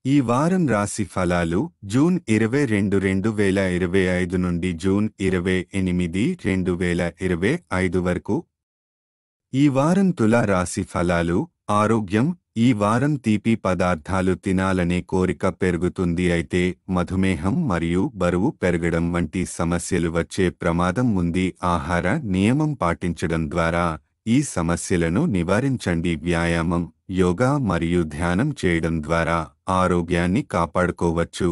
ఈ వారం రాశి ఫలాలు జూన్ 22, 2025 నుండి జూన్ 28, 2025 వరకు. ఈ వారం తులా రాశి ఫలాలు. ఆరోగ్యం. ఈ వారం తీపి పదార్థాలు తినాలనే కోరిక పెరుగుతుంది, అయితే మధుమేహం మరియు బరువు పెరగడం వంటి సమస్యలు వచ్చే ప్రమాదం ఉంది. ఆహార నియమం పాటించడం ద్వారా ఈ సమస్యలను నివారించండి. వ్యాయామం, యోగా మరియు ధ్యానం చేయడం ద్వారా ఆరోగ్యాన్ని కాపాడుకోవచ్చు.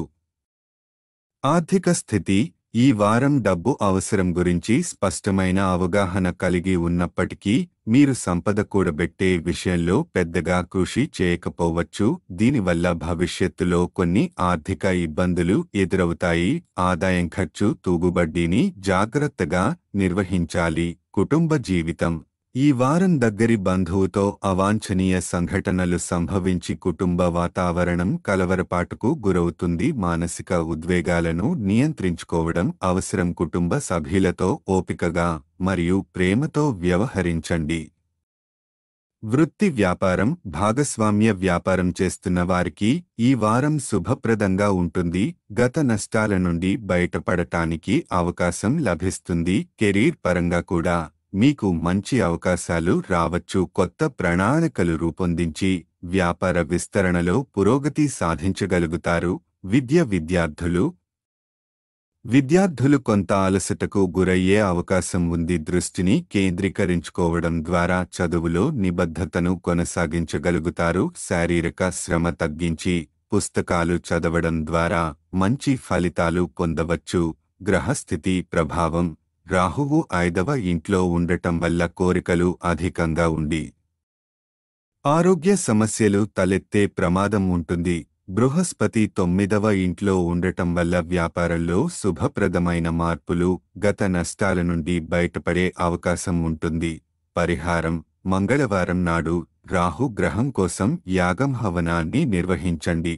ఆర్థిక స్థితి. ఈ వారం డబ్బు అవసరం గురించి స్పష్టమైన అవగాహన కలిగి ఉన్నప్పటికీ మీరు సంపద కూడబెట్టే విషయంలో పెద్దగా కృషి చేయకపోవచ్చు. దీనివల్ల భవిష్యత్తులో కొన్ని ఆర్థిక ఇబ్బందులు ఎదురవుతాయి. ఆదాయం, ఖర్చు, తూగుబడ్డీని జాగ్రత్తగా నిర్వహించాలి. కుటుంబ జీవితం. ఈ వారం దగ్గరి బంధువుతో అవాంఛనీయ సంఘటనలు సంభవించి కుటుంబ వాతావరణం కలవరపాటుకు గురవుతుంది. మానసిక ఉద్వేగాలను నియంత్రించుకోవడం అవసరం. కుటుంబ సభ్యులతో ఓపికగా మరియు ప్రేమతో వ్యవహరించండి. వృత్తి, వ్యాపారం. భాగస్వామ్య వ్యాపారం చేస్తున్న వారికి ఈ వారం శుభప్రదంగా ఉంటుంది. గత నష్టాల నుండి బయటపడటానికి అవకాశం లభిస్తుంది. కెరీర్ పరంగా కూడా మీకు మంచి అవకాశాలు రావచ్చు. కొత్త ప్రణాళికలు రూపొందించి వ్యాపార విస్తరణలో పురోగతి సాధించగలుగుతారు. విద్యార్థులు కొంత అలసటకు గురయ్యే అవకాశం ఉంది. దృష్టిని కేంద్రీకరించుకోవడం ద్వారా చదువులో నిబద్ధతను కొనసాగించగలుగుతారు. శారీరక శ్రమ తగ్గించి పుస్తకాలు చదవడం ద్వారా మంచి ఫలితాలు పొందవచ్చు. గ్రహస్థితి ప్రభావం. రాహువు 5వ ఇంట్లో ఉండటం వల్ల కోరికలు అధికంగా ఉండి ఆరోగ్య సమస్యలు తలెత్తే ప్రమాదం ఉంటుంది. బృహస్పతి 9వ ఇంట్లో ఉండటం వల్ల వ్యాపారంలో శుభప్రదమైన మార్పులు, గత నష్టాల నుండి బయటపడే అవకాశం ఉంటుంది. పరిహారం. మంగళవారం నాడు రాహు గ్రహం కోసం యాగం హవనాన్ని నిర్వహించండి.